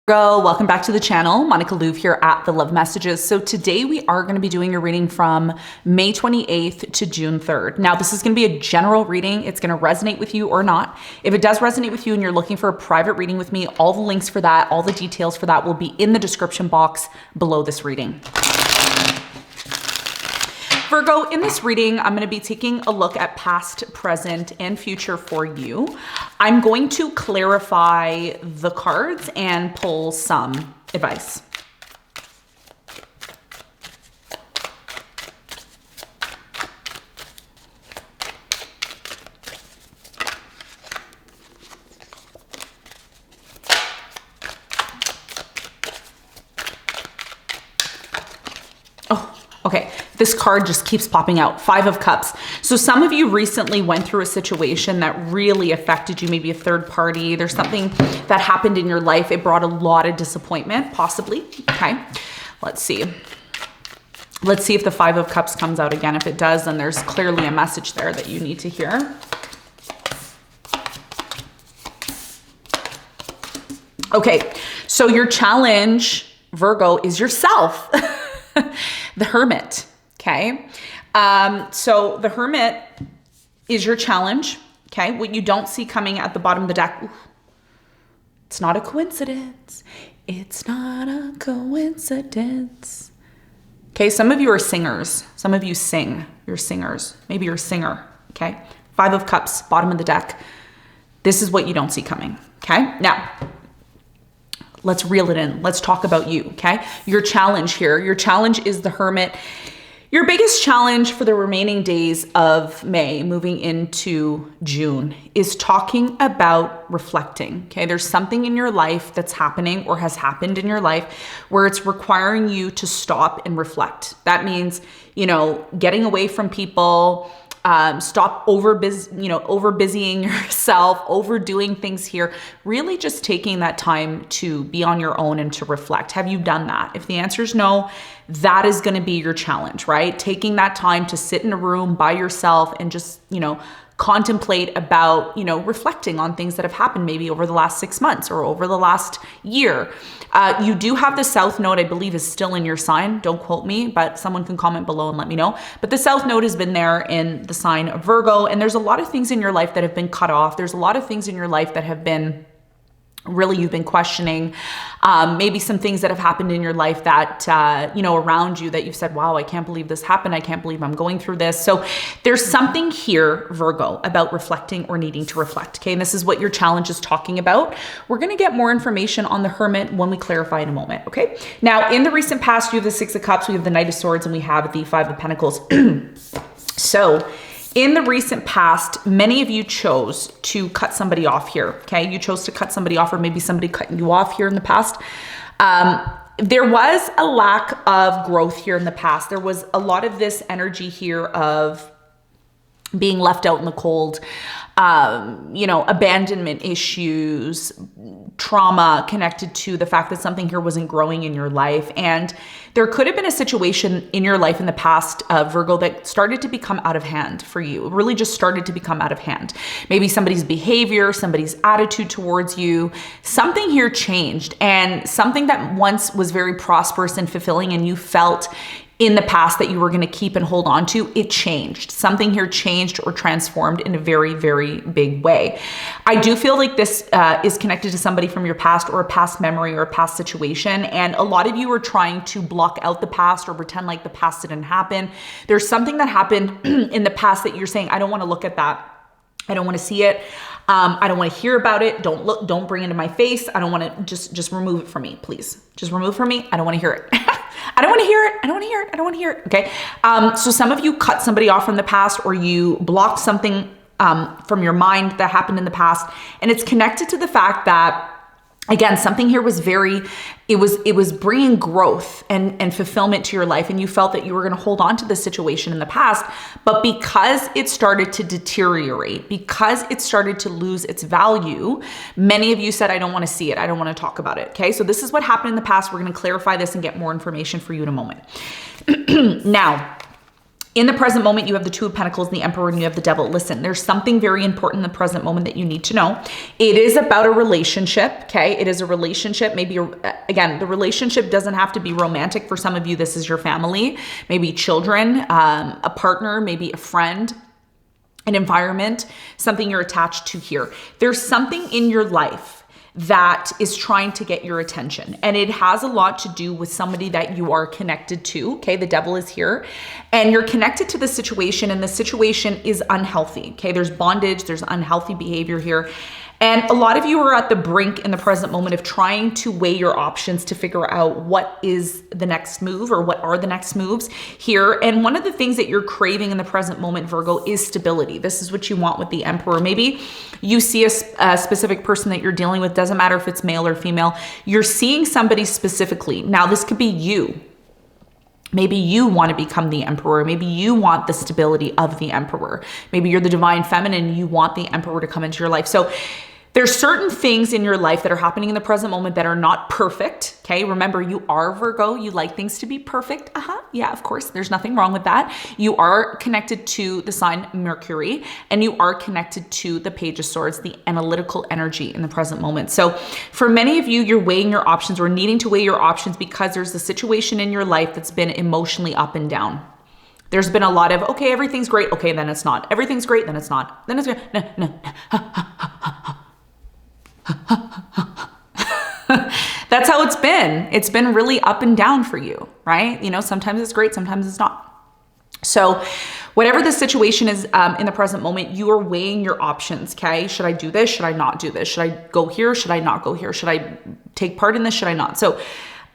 Welcome back to the channel. Monica Louv here at The Love Messages. So today we are going to be doing a reading from May 28th to June 3rd. Now this is going to be a general reading. It's going to resonate with you or not. If it does resonate with you and you're looking for a private reading with me, all the links for that, all the details for that will be in the description box below this reading. Virgo, in this reading, I'm going to be taking a look at past, present, and future for you. I'm going to clarify the cards and pull some advice. Okay, this card just keeps popping out. 5 of Cups. So some of you recently went through a situation that really affected you, maybe a third party. There's something that happened in your life. It brought a lot of disappointment, possibly. Okay, let's see. Let's see if the 5 of Cups comes out again. If it does, then there's clearly a message there that you need to hear. Okay, so your challenge, Virgo, is yourself. The Hermit, okay? So the Hermit is your challenge, okay? What you don't see coming at the bottom of the deck. Ooh, it's not a coincidence. It's not a coincidence. Okay, some of you are singers. Some of you sing. You're singers. Maybe you're a singer, okay? 5 of Cups, bottom of the deck. This is what you don't see coming, okay? Now, let's reel it in. Let's talk about you, okay? Your challenge here. Your challenge is the Hermit. Your biggest challenge for the remaining days of May, moving into June, is talking about reflecting, okay? There's something in your life that's happening or has happened in your life where it's requiring you to stop and reflect. That means, you know, getting away from people, stop overbusying yourself, overdoing things here, really just taking that time to be on your own and to reflect. Have you done that? If the answer is no, that is going to be your challenge, right? Taking that time to sit in a room by yourself and just, contemplate about, reflecting on things that have happened maybe over the last 6 months or over the last year. You do have the South Node, I believe, is still in your sign. Don't quote me, but someone can comment below and let me know. But the South Node has been there in the sign of Virgo, and there's a lot of things in your life that have been cut off. There's a lot of things in your life that have been really you've been questioning, maybe some things that have happened in your life that, around you that you've said, wow, I can't believe this happened. I can't believe I'm going through this. So there's something here, Virgo, about reflecting or needing to reflect. Okay. And this is what your challenge is talking about. We're going to get more information on the Hermit when we clarify in a moment. Okay. Now in the recent past, you have the 6 of Cups, we have the Knight of Swords, and we have the 5 of Pentacles. So in the recent past, many of you chose to cut somebody off here, okay? You chose to cut somebody off, or maybe somebody cutting you off here in the past. There was a lack of growth here in the past. There was a lot of this energy here of being left out in the cold, abandonment issues, trauma connected to the fact that something here wasn't growing in your life. And there could have been a situation in your life in the past, Virgo, that started to become out of hand for you. It really just started to become out of hand. Maybe somebody's behavior, somebody's attitude towards you, something here changed, and something that once was very prosperous and fulfilling and you felt in the past that you were going to keep and hold on to, it changed. Something here changed or transformed in a very, very big way. I do feel like this is connected to somebody from your past or a past memory or a past situation. And a lot of you are trying to block out the past or pretend like the past didn't happen. There's something that happened in the past that you're saying, I don't want to look at that. I don't want to see it. I don't want to hear about it. Don't bring it in my face. I don't want to, just remove it from me, please. Just remove it from me. I don't want to hear it. I don't want to hear it. I don't want to hear it. I don't want to hear it. Okay. So some of you cut somebody off from the past, or you blocked something from your mind that happened in the past. And it's connected to the fact that, again, something here was it was bringing growth and fulfillment to your life. And you felt that you were going to hold on to this situation in the past, but because it started to deteriorate, because it started to lose its value, many of you said, I don't want to see it. I don't want to talk about it. Okay. So this is what happened in the past. We're going to clarify this and get more information for you in a moment. Now, In the present moment, you have the Two of Pentacles, the Emperor, and you have the Devil. Listen, there's something very important in the present moment that you need to know. It is about a relationship, okay? It is a relationship. Maybe, again, the relationship doesn't have to be romantic. For some of you, this is your family, maybe children, a partner, maybe a friend, an environment, something you're attached to here. There's something in your life that is trying to get your attention. And it has a lot to do with somebody that you are connected to. Okay, the Devil is here. And you're connected to the situation, and the situation is unhealthy. Okay, there's bondage, there's unhealthy behavior here. And a lot of you are at the brink in the present moment of trying to weigh your options to figure out what is the next move, or what are the next moves here. And one of the things that you're craving in the present moment, Virgo, is stability. This is what you want with the Emperor. Maybe you see a specific person that you're dealing with, doesn't matter if it's male or female. You're seeing somebody specifically. Now, this could be you. Maybe you want to become the Emperor. Maybe you want the stability of the Emperor. Maybe you're the divine feminine. You want the Emperor to come into your life. So there's certain things in your life that are happening in the present moment that are not perfect. Okay. Remember, you are Virgo. You like things to be perfect. Yeah, of course. There's nothing wrong with that. You are connected to the sign Mercury, and you are connected to the Page of Swords, the analytical energy in the present moment. So for many of you, you're weighing your options, or needing to weigh your options, because there's a situation in your life that's been emotionally up and down. There's been a lot of, okay, everything's great. Okay, then it's not. Everything's great. Then it's not. Then it's great. No. That's how it's been. It's been really up and down for you, right? You know, sometimes it's great, sometimes it's not. So whatever the situation is in the present moment, you are weighing your options, okay? Should I do this? Should I not do this? Should I go here? Should I not go here? Should I take part in this? Should I not? So,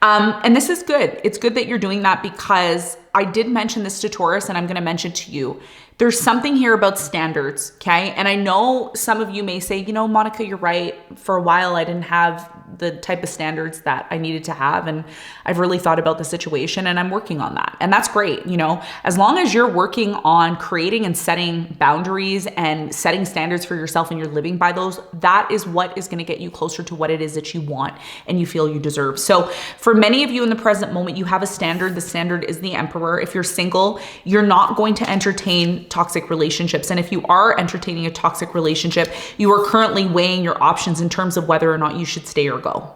and this is good. It's good that you're doing that, because I did mention this to Taurus, and I'm going to mention to you. There's something here about standards, okay? And I know some of you may say, you know, Monica, you're right. For a while, I didn't have the type of standards that I needed to have. And I've really thought about the situation, and I'm working on that. And that's great. You know, as long as you're working on creating and setting boundaries and setting standards for yourself, and you're living by those, that is what is going to get you closer to what it is that you want and you feel you deserve. So for many of you in the present moment, you have a standard. The standard is the Emperor. If you're single, you're not going to entertain toxic relationships. And if you are entertaining a toxic relationship, you are currently weighing your options in terms of whether or not you should stay or go.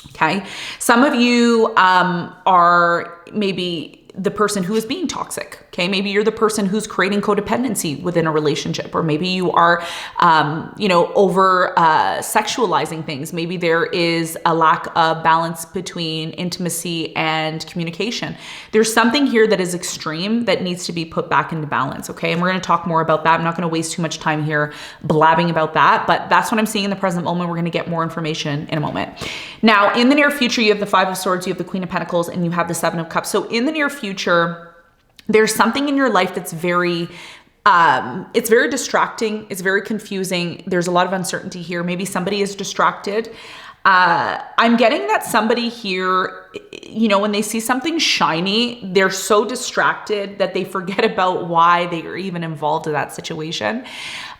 Okay. Some of you are maybe the person who is being toxic. Okay. Maybe you're the person who's creating codependency within a relationship, or maybe you are, over sexualizing things. Maybe there is a lack of balance between intimacy and communication. There's something here that is extreme that needs to be put back into balance. Okay. And we're going to talk more about that. I'm not going to waste too much time here blabbing about that, but that's what I'm seeing in the present moment. We're going to get more information in a moment. Now, in the near future, you have the Five of Swords, you have the Queen of Pentacles, and you have the Seven of Cups. So in the near future, there's something in your life that's very, it's very distracting. It's very confusing. There's a lot of uncertainty here. Maybe somebody is distracted. I'm getting that somebody here, you know, when they see something shiny, they're so distracted that they forget about why they are even involved in that situation.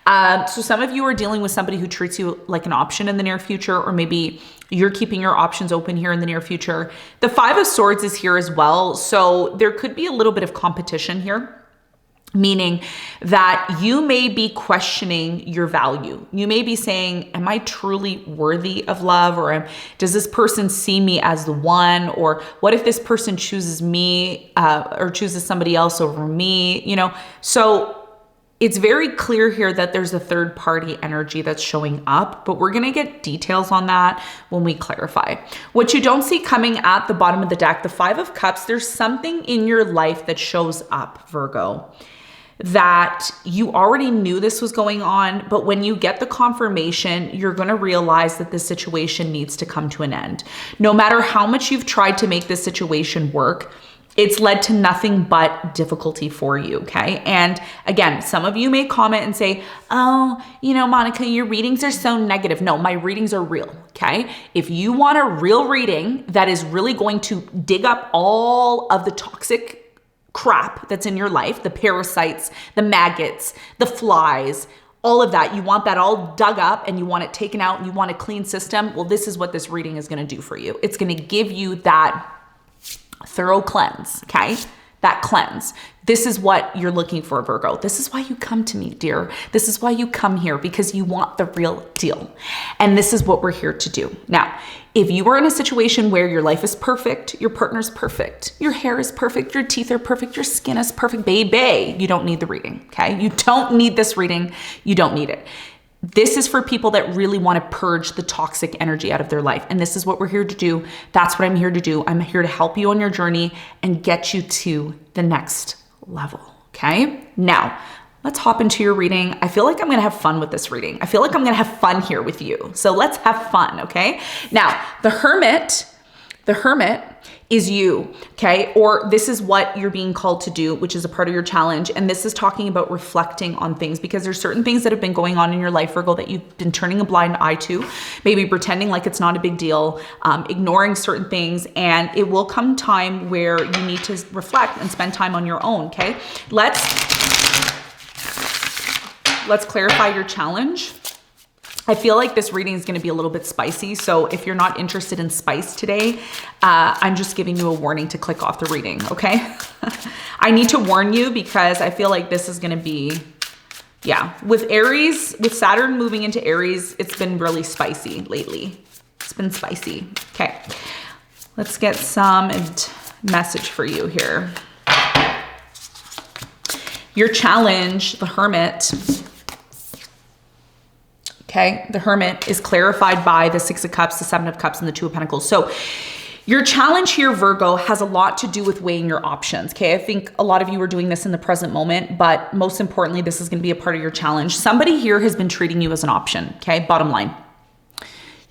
So some of you are dealing with somebody who treats you like an option in the near future, or maybe you're keeping your options open here in the near future. The Five of Swords is here as well. So there could be a little bit of competition here, meaning that you may be questioning your value. You may be saying, am I truly worthy of love? Or does this person see me as the one? Or what if this person chooses me or chooses somebody else over me? You know, so it's very clear here that there's a third party energy that's showing up, but we're going to get details on that when we clarify. What you don't see coming at the bottom of the deck, the Five of Cups, there's something in your life that shows up, Virgo, that you already knew this was going on, but when you get the confirmation, you're going to realize that this situation needs to come to an end. No matter how much you've tried to make this situation work, it's led to nothing but difficulty for you, okay? And again, some of you may comment and say, oh, you know, Monica, your readings are so negative. No, my readings are real, okay? If you want a real reading that is really going to dig up all of the toxic crap that's in your life, the parasites, the maggots, the flies, all of that, you want that all dug up and you want it taken out and you want a clean system, well, this is what this reading is going to do for you. It's going to give you that thorough cleanse, okay? that cleanse. This is what you're looking for, Virgo. This is why you come to me, dear. This is why you come here, because you want the real deal. And this is what we're here to do. Now, if you are in a situation where your life is perfect, your partner's perfect, your hair is perfect, your teeth are perfect, your skin is perfect, baby, you don't need the reading, okay? You don't need this reading. You don't need it. This is for people that really want to purge the toxic energy out of their life. And this is what we're here to do. That's what I'm here to do. I'm here to help you on your journey and get you to the next level, okay? Now, let's hop into your reading. I feel like I'm gonna have fun with this reading. I feel like I'm gonna have fun here with you. So let's have fun, okay? Now, the Hermit is you, okay? Or this is what you're being called to do, which is a part of your challenge. And this is talking about reflecting on things, because there's certain things that have been going on in your life, Virgo, that you've been turning a blind eye to, maybe pretending like it's not a big deal, ignoring certain things. And it will come time where you need to reflect and spend time on your own, okay? Let's clarify your challenge. I feel like this reading is going to be a little bit spicy. So if you're not interested in spice today, I'm just giving you a warning to click off the reading, okay? I need to warn you because I feel like this is going to be, yeah, with Aries, with Saturn moving into Aries, it's been really spicy lately. It's been spicy. Okay, let's get some message for you here. Your challenge, the Hermit. Okay, the Hermit is clarified by the Six of Cups, the Seven of Cups, and the Two of Pentacles. So your challenge here, Virgo, has a lot to do with weighing your options. Okay, I think a lot of you are doing this in the present moment, but most importantly, this is going to be a part of your challenge. Somebody here has been treating you as an option. Okay, bottom line,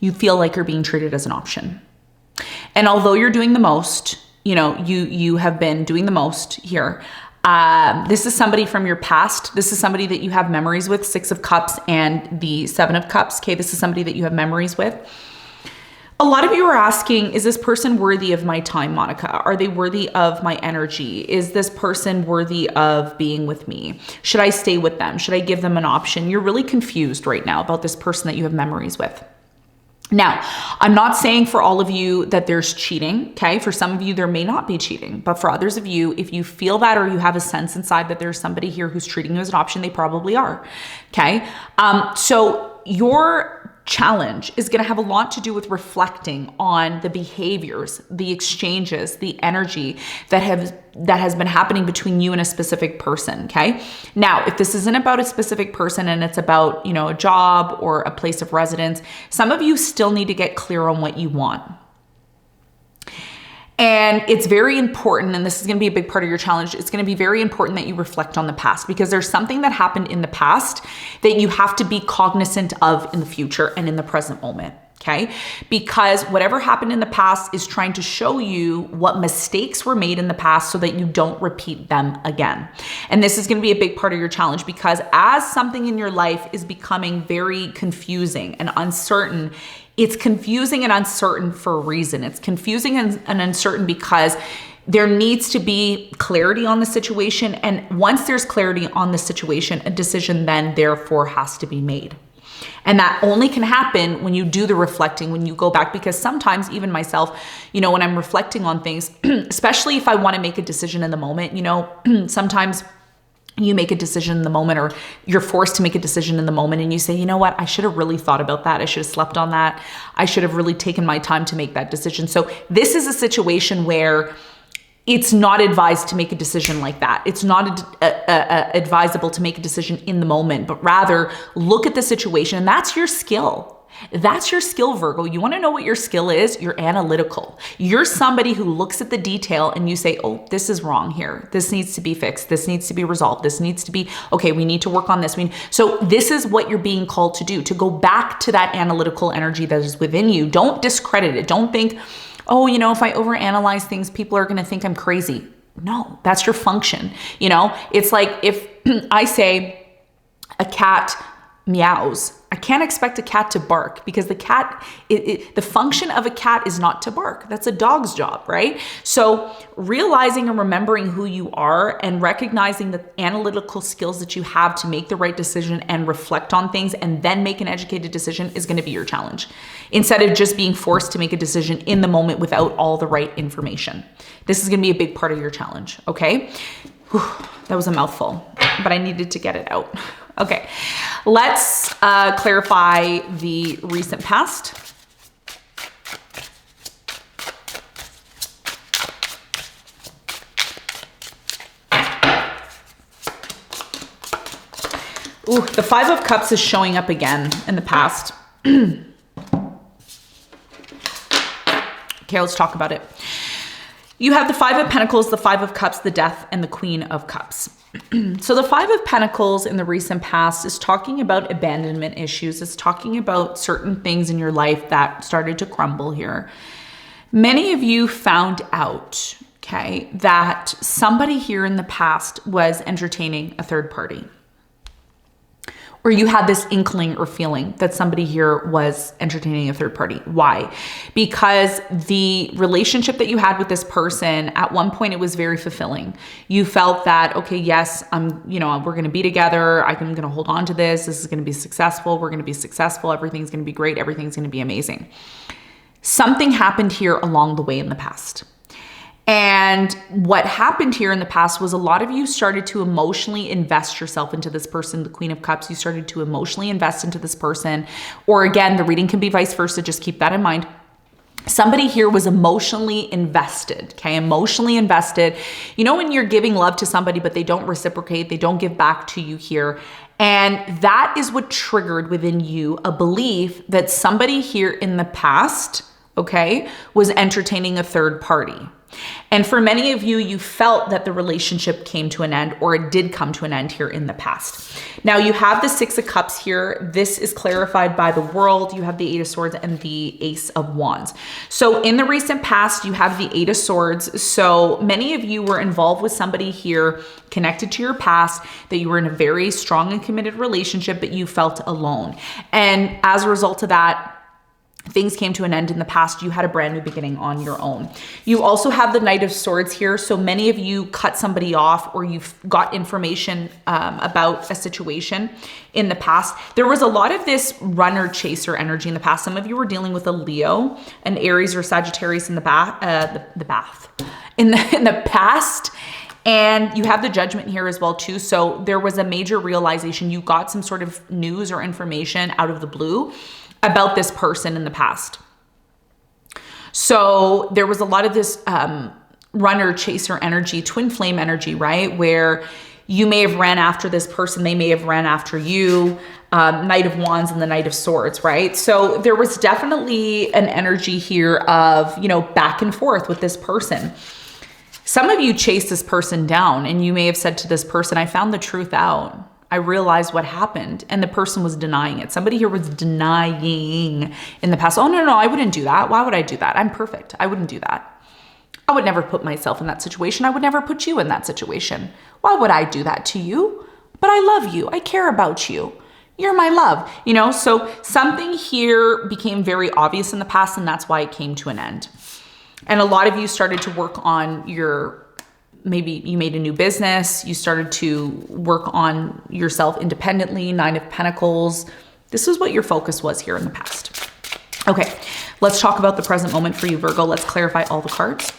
you feel like you're being treated as an option. And although you're doing the most, you know, you have been doing the most here. This is somebody from your past. This is somebody that you have memories with, Six of Cups and the Seven of Cups. Okay, this is somebody that you have memories with. A lot of you are asking, is this person worthy of my time, Monica? Are they worthy of my energy? Is this person worthy of being with me? Should I stay with them? Should I give them an option? You're really confused right now about this person that you have memories with. Now, I'm not saying for all of you that there's cheating, okay? For some of you, there may not be cheating, but for others of you, if you feel that or you have a sense inside that there's somebody here who's treating you as an option, they probably are, okay? So your challenge is going to have a lot to do with reflecting on the behaviors, the exchanges, the energy that has been happening between you and a specific person, okay? Now, if this isn't about a specific person and it's about, you know, a job or a place of residence, some of you still need to get clear on what you want. And it's very important, and this is going to be a big part of your challenge, it's going to be very important that you reflect on the past, because there's something that happened in the past that you have to be cognizant of in the future and in the present moment, okay? Because whatever happened in the past is trying to show you what mistakes were made in the past so that you don't repeat them again. And this is going to be a big part of your challenge, because as something in your life is becoming very confusing and uncertain, it's confusing and uncertain for a reason. It's confusing and uncertain because there needs to be clarity on the situation. And once there's clarity on the situation, a decision then therefore has to be made. And that only can happen when you do the reflecting, when you go back, because sometimes even myself, you know, when I'm reflecting on things, especially if I want to make a decision in the moment, you know, sometimes you make a decision in the moment, or you're forced to make a decision in the moment, and you say, you know what, I should have really thought about that. I should have slept on that. I should have really taken my time to make that decision. So this is a situation where it's not advised to make a decision like that. It's not advisable to make a decision in the moment, but rather look at the situation. And that's your skill. That's your skill, Virgo. You want to know what your skill is? You're analytical. You're somebody who looks at the detail and you say, oh, this is wrong here. This needs to be fixed. This needs to be resolved. This needs to be, okay, we need to work on this. So this is what you're being called to do, to go back to that analytical energy that is within you. Don't discredit it. Don't think, oh, you know, if I overanalyze things, people are going to think I'm crazy. No, that's your function. You know, it's like if I say a cat meows, I can't expect a cat to bark, because the cat, the function of a cat is not to bark. That's a dog's job, right? So realizing and remembering who you are and recognizing the analytical skills that you have to make the right decision and reflect on things and then make an educated decision is going to be your challenge, instead of just being forced to make a decision in the moment without all the right information. This is going to be a big part of your challenge, okay? Whew, that was a mouthful, but I needed to get it out. Okay, let's clarify the recent past. Ooh, the Five of Cups is showing up again in the past. Okay, let's talk about it. You have the Five of Pentacles, the Five of Cups, the Death, and the Queen of Cups. So the Five of Pentacles in the recent past is talking about abandonment issues. It's talking about certain things in your life that started to crumble here. Many of you found out, okay, that somebody here in the past was entertaining a third party. Or you had this inkling or feeling that somebody here was entertaining a third party. Why? Because the relationship that you had with this person, at one point, it was very fulfilling. You felt that, okay, yes, we're going to be together. I'm going to hold on to this. This is going to be successful. We're going to be successful. Everything's going to be great. Everything's going to be amazing. Something happened here along the way in the past. And what happened here in the past was a lot of you started to emotionally invest yourself into this person, the Queen of Cups. You started to emotionally invest into this person. Or again, the reading can be vice versa. Just keep that in mind. Somebody here was emotionally invested, okay? Emotionally invested. You know, when you're giving love to somebody, but they don't reciprocate, they don't give back to you here. And that is what triggered within you a belief that somebody here in the past, okay, was entertaining a third party. And for many of you, you felt that the relationship came to an end, or it did come to an end here in the past. Now you have the Six of Cups here. This is clarified by the World. You have the Eight of Swords and the Ace of Wands. So in the recent past, you have the Eight of Swords. So many of you were involved with somebody here connected to your past, that you were in a very strong and committed relationship, but you felt alone. And as a result of that, things came to an end in the past. You had a brand new beginning on your own. You also have the Knight of Swords here. So many of you cut somebody off, or you've got information about a situation in the past. There was a lot of this runner chaser energy in the past. Some of you were dealing with a Leo, an Aries, or Sagittarius in the past. And you have the Judgment here as well too. So there was a major realization. You got some sort of news or information out of the blue about this person in the past. So there was a lot of this runner chaser energy, twin flame energy, right? Where you may have ran after this person, they may have ran after you, Knight of Wands and the Knight of Swords, right? So there was definitely an energy here of, back and forth with this person. Some of you chased this person down, and you may have said to this person, I found the truth out. I realized what happened, and the person was denying it. Somebody here was denying in the past. Oh, no, I wouldn't do that. Why would I do that? I'm perfect. I wouldn't do that. I would never put myself in that situation. I would never put you in that situation. Why would I do that to you? But I love you. I care about you. You're my love. So something here became very obvious in the past, and that's why it came to an end. And a lot of you started to work on maybe you made a new business, you started to work on yourself independently, Nine of Pentacles. This is what your focus was here in the past. Okay, let's talk about the present moment for you, Virgo. Let's clarify all the cards.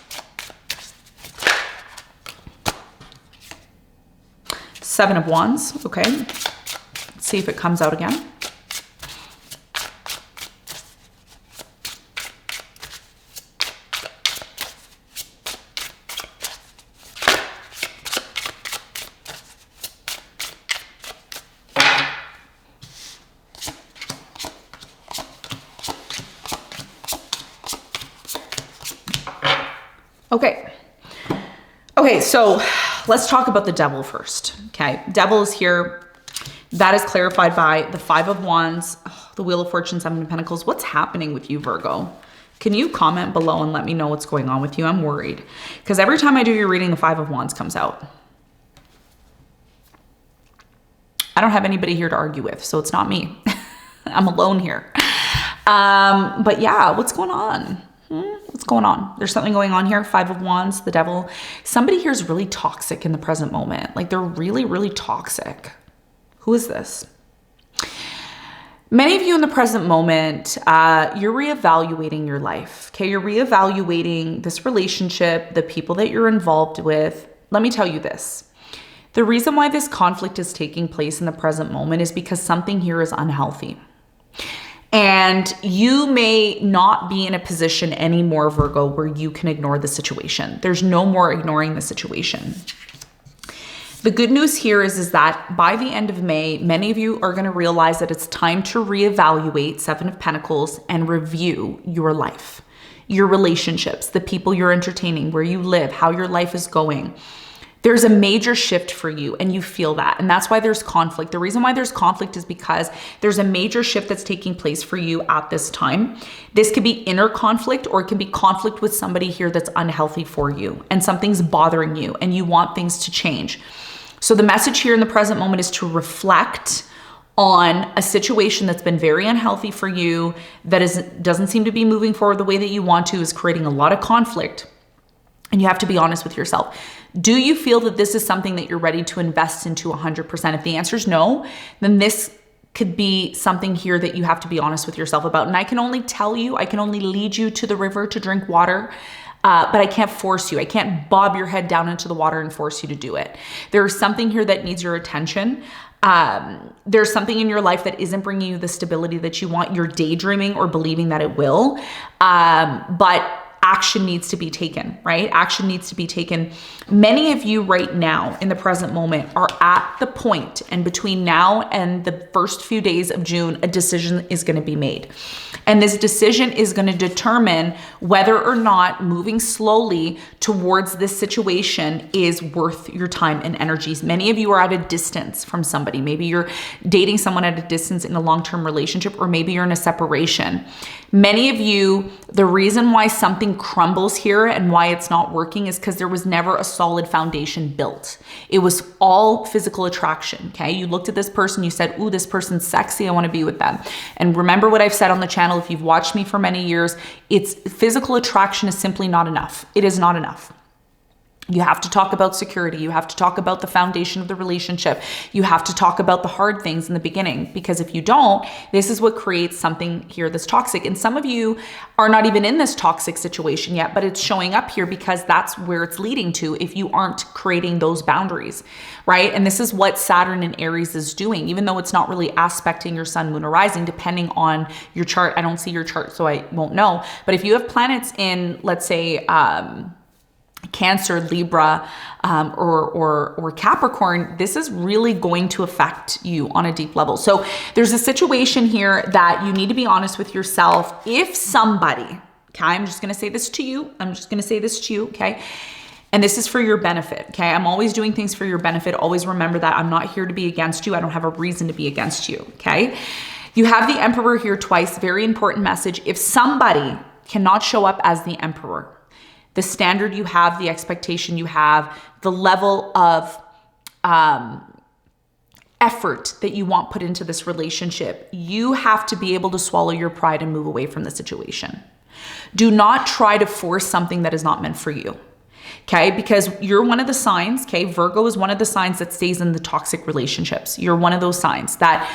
Seven of Wands, okay. Let's see if it comes out again. Okay, so let's talk about the Devil first. Okay, Devil is here. That is clarified by the Five of Wands, the Wheel of Fortune, Seven of Pentacles. What's happening with you, Virgo? Can you comment below and let me know what's going on with you? I'm worried because every time I do your reading, the Five of Wands comes out. I don't have anybody here to argue with, so it's not me. I'm alone here. But yeah, what's going on? What's going on? There's something going on here. 5 of Wands, the Devil. Somebody here is really toxic in the present moment. Like they're really, really toxic. Who is this? Many of you in the present moment, you're reevaluating your life. Okay, you're reevaluating this relationship, the people that you're involved with. Let me tell you this. The reason why this conflict is taking place in the present moment is because something here is unhealthy. And you may not be in a position anymore, Virgo, where you can ignore the situation. There's no more ignoring the situation. The good news here is that by the end of May, many of you are going to realize that it's time to reevaluate 7 of Pentacles and review your life, your relationships, the people you're entertaining, where you live, how your life is going. There's a major shift for you and you feel that. And that's why there's conflict. The reason why there's conflict is because there's a major shift that's taking place for you at this time. This could be inner conflict or it can be conflict with somebody here that's unhealthy for you and something's bothering you and you want things to change. So the message here in the present moment is to reflect on a situation that's been very unhealthy for you, that doesn't seem to be moving forward the way that you want to, is creating a lot of conflict. And you have to be honest with yourself. Do you feel that this is something that you're ready to invest into 100%? If the answer is no, then this could be something here that you have to be honest with yourself about. And I can only tell you, I can only lead you to the river to drink water, but I can't force you. I can't bob your head down into the water and force you to do it. There's something here that needs your attention. There's something in your life that isn't bringing you the stability that you want. You're daydreaming or believing that it will, but action needs to be taken, right? Action needs to be taken. Many of you right now in the present moment are at the point, and between now and the first few days of June, a decision is going to be made. And this decision is going to determine whether or not moving slowly towards this situation is worth your time and energies. Many of you are at a distance from somebody. Maybe you're dating someone at a distance in a long-term relationship, or maybe you're in a separation. Many of you, the reason why something crumbles here and why it's not working is because there was never a solid foundation built. It was all physical attraction, okay? You looked at this person, you said, ooh, this person's sexy, I want to be with them. And remember what I've said on the channel, if you've watched me for many years, it's physical attraction is simply not enough. It is not enough. You have to talk about security. You have to talk about the foundation of the relationship. You have to talk about the hard things in the beginning, because if you don't, this is what creates something here that's toxic. And some of you are not even in this toxic situation yet, but it's showing up here because that's where it's leading to if you aren't creating those boundaries, right? And this is what Saturn in Aries is doing, even though it's not really aspecting your sun, moon, or rising, depending on your chart. I don't see your chart, so I won't know. But if you have planets in, let's say, Cancer, Libra, or Capricorn, this is really going to affect you on a deep level. So there's a situation here that you need to be honest with yourself. If somebody, okay, I'm just going to say this to you. Okay? And this is for your benefit, okay? I'm always doing things for your benefit. Always remember that I'm not here to be against you. I don't have a reason to be against you, okay? You have the Emperor here twice. Very important message. If somebody cannot show up as the Emperor, the standard you have, the expectation you have, the level of effort that you want put into this relationship, you have to be able to swallow your pride and move away from the situation. Do not try to force something that is not meant for you, okay? Because you're one of the signs, okay? Virgo is one of the signs that stays in the toxic relationships. You're one of those signs that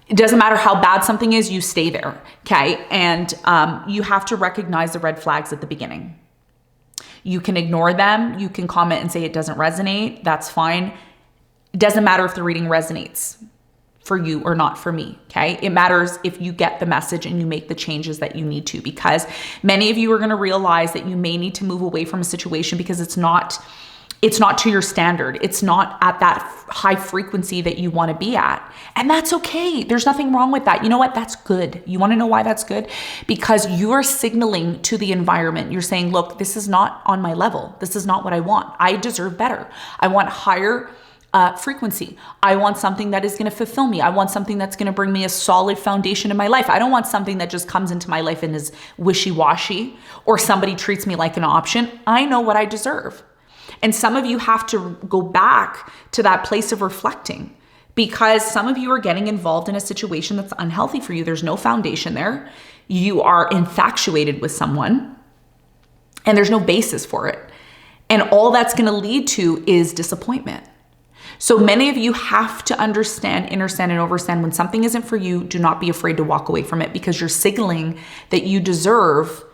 it doesn't matter how bad something is, you stay there, okay? And you have to recognize the red flags at the beginning. You can ignore them. You can comment and say it doesn't resonate. That's fine. It doesn't matter if the reading resonates for you or not for me, okay? It matters if you get the message and you make the changes that you need to, because many of you are going to realize that you may need to move away from a situation because it's not to your standard. It's not at that high frequency that you want to be at. And that's okay. There's nothing wrong with that. You know what? That's good. You want to know why that's good? Because you are signaling to the environment. You're saying, look, this is not on my level. This is not what I want. I deserve better. I want higher frequency. I want something that is going to fulfill me. I want something that's going to bring me a solid foundation in my life. I don't want something that just comes into my life and is wishy-washy, or somebody treats me like an option. I know what I deserve. And some of you have to go back to that place of reflecting, because some of you are getting involved in a situation that's unhealthy for you. There's no foundation there. You are infatuated with someone and there's no basis for it. And all that's going to lead to is disappointment. So many of you have to understand, understand, and overstand when something isn't for you, do not be afraid to walk away from it because you're signaling that you deserve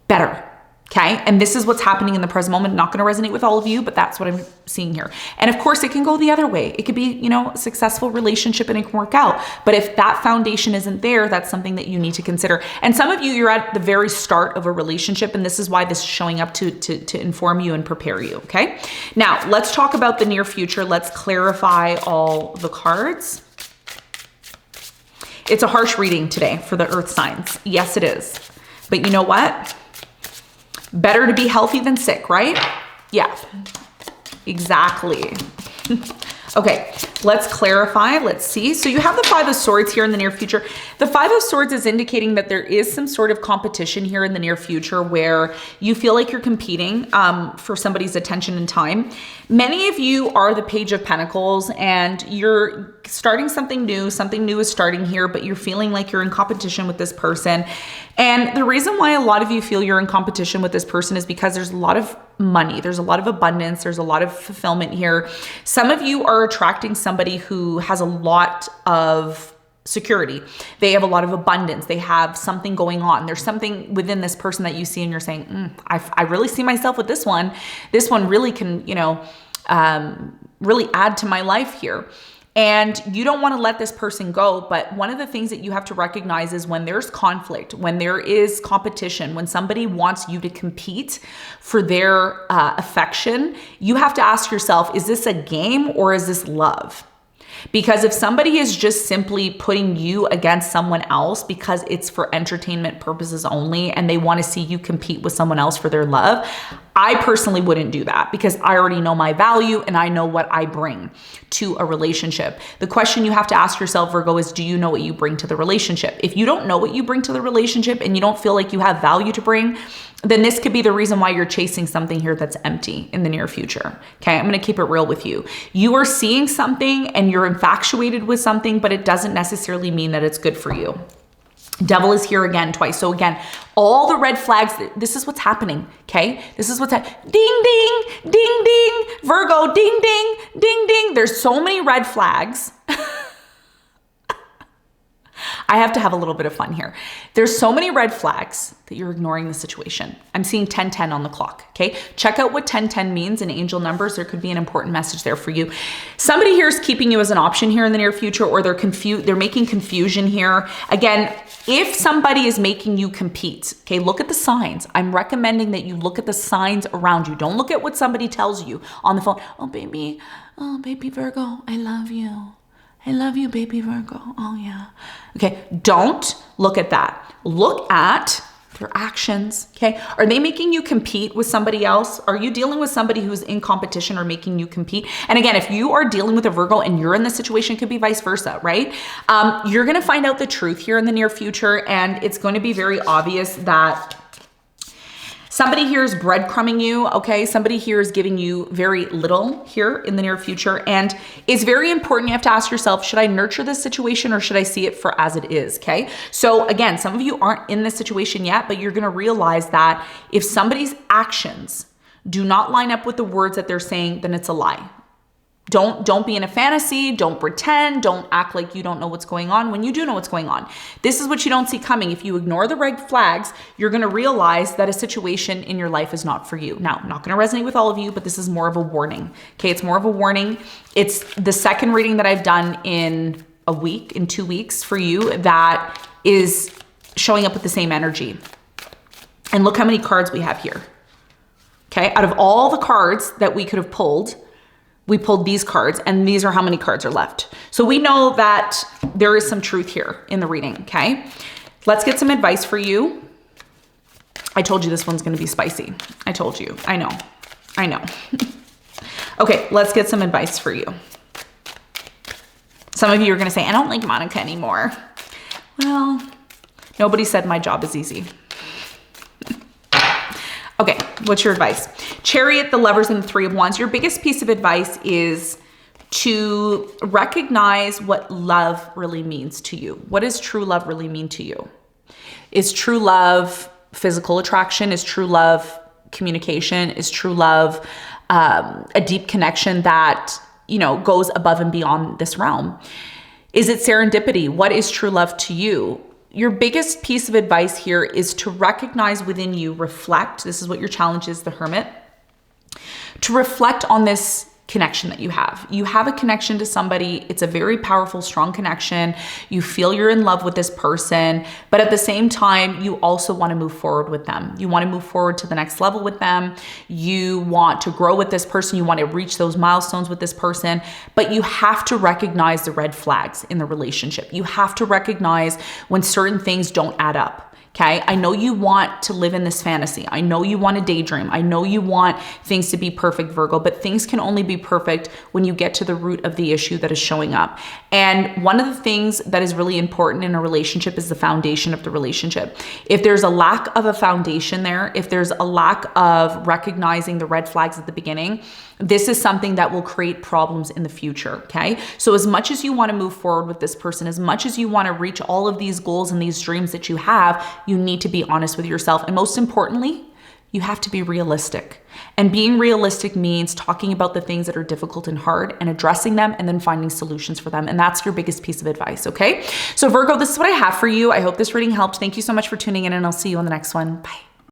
better. Okay. And this is what's happening in the present moment. Not going to resonate with all of you, but that's what I'm seeing here. And of course it can go the other way. It could be, you know, a successful relationship and it can work out. But if that foundation isn't there, that's something that you need to consider. And some of you, you're at the very start of a relationship. And this is why this is showing up to inform you and prepare you. Okay. Now let's talk about the near future. Let's clarify all the cards. It's a harsh reading today for the earth signs. Yes, it is. But you know what? Better to be healthy than sick, right? Yeah, exactly. Okay, let's clarify. Let's see. So you have the Five of Swords here in the near future. The Five of Swords is indicating that there is some sort of competition here in the near future where you feel like you're competing for somebody's attention and time. Many of you are the Page of Pentacles and you're starting something new. Something new is starting here, but you're feeling like you're in competition with this person. And the reason why a lot of you feel you're in competition with this person is because there's a lot of money. There's a lot of abundance. There's a lot of fulfillment here. Some of you are attracting somebody who has a lot of security. They have a lot of abundance. They have something going on. There's something within this person that you see and you're saying, I really see myself with this one. This one really can, you know, really add to my life here. And you don't want to let this person go. But one of the things that you have to recognize is when there's conflict, when there is competition, when somebody wants you to compete for their affection, you have to ask yourself, is this a game or is this love? Because if somebody is just simply putting you against someone else because it's for entertainment purposes only and they want to see you compete with someone else for their love, I personally wouldn't do that because I already know my value and I know what I bring to a relationship. The question you have to ask yourself, Virgo, is do you know what you bring to the relationship? If you don't know what you bring to the relationship and you don't feel like you have value to bring, then this could be the reason why you're chasing something here that's empty in the near future. Okay, I'm going to keep it real with you. You are seeing something and you're infatuated with something, but it doesn't necessarily mean that it's good for you. Devil is here again twice. So again, all the red flags, this is what's happening, okay? This is what's happening. Ding, ding, ding, ding, Virgo, ding, ding, ding, ding. There's so many red flags. I have to have a little bit of fun here. There's so many red flags that you're ignoring the situation. I'm seeing 1010 on the clock, okay? Check out what 1010 means in angel numbers. There could be an important message there for you. Somebody here is keeping you as an option here in the near future, or they're making confusion here. Again, if somebody is making you compete, okay, look at the signs. I'm recommending that you look at the signs around you. Don't look at what somebody tells you on the phone. Oh, baby Virgo, I love you. I love you, baby Virgo. Oh, yeah. Okay, don't look at that. Look at their actions, okay? Are they making you compete with somebody else? Are you dealing with somebody who's in competition or making you compete? And again, if you are dealing with a Virgo and you're in this situation, it could be vice versa, right? You're going to find out the truth here in the near future, and it's going to be very obvious that somebody here is breadcrumbing you, okay? Somebody here is giving you very little here in the near future. And it's very important. You have to ask yourself, should I nurture this situation or should I see it for as it is, okay? So again, some of you aren't in this situation yet, but you're gonna realize that if somebody's actions do not line up with the words that they're saying, then it's a lie. Don't be in a fantasy. Don't pretend. Don't act like you don't know what's going on when you do know what's going on. This is what you don't see coming. If you ignore the red flags, you're going to realize that a situation in your life is not for you. Now, I'm not going to resonate with all of you, but this is more of a warning. Okay, it's more of a warning. It's the second reading that I've done in a week, in 2 weeks for you that is showing up with the same energy. And look how many cards we have here. Okay, out of all the cards that we could have pulled, we pulled these cards, and these are how many cards are left. So we know that there is some truth here in the reading, okay? Let's get some advice for you. I told you this one's gonna be spicy. I told you, I know. Okay, let's get some advice for you. Some of you are gonna say, I don't like Monica anymore. Well, nobody said my job is easy. Okay, what's your advice? Chariot, the Lovers, and the Three of Wands. Your biggest piece of advice is to recognize what love really means to you. What does true love really mean to you? Is true love physical attraction? Is true love communication? Is true love a deep connection that, you know, goes above and beyond this realm? Is it serendipity? What is true love to you? Your biggest piece of advice here is to recognize within you, reflect. This is what your challenge is, the Hermit. To reflect on this connection that you have. You have a connection to somebody. It's a very powerful, strong connection. You feel you're in love with this person, but at the same time, you also want to move forward with them. You want to move forward to the next level with them. You want to grow with this person. You want to reach those milestones with this person, but you have to recognize the red flags in the relationship. You have to recognize when certain things don't add up. Okay, I know you want to live in this fantasy. I know you want to daydream. I know you want things to be perfect, Virgo, but things can only be perfect when you get to the root of the issue that is showing up. And one of the things that is really important in a relationship is the foundation of the relationship. If there's a lack of a foundation there, if there's a lack of recognizing the red flags at the beginning, this is something that will create problems in the future, okay? So as much as you want to move forward with this person, as much as you want to reach all of these goals and these dreams that you have, you need to be honest with yourself. And most importantly, you have to be realistic. And being realistic means talking about the things that are difficult and hard and addressing them and then finding solutions for them. And that's your biggest piece of advice, okay? So Virgo, this is what I have for you. I hope this reading helped. Thank you so much for tuning in, and I'll see you on the next one. Bye.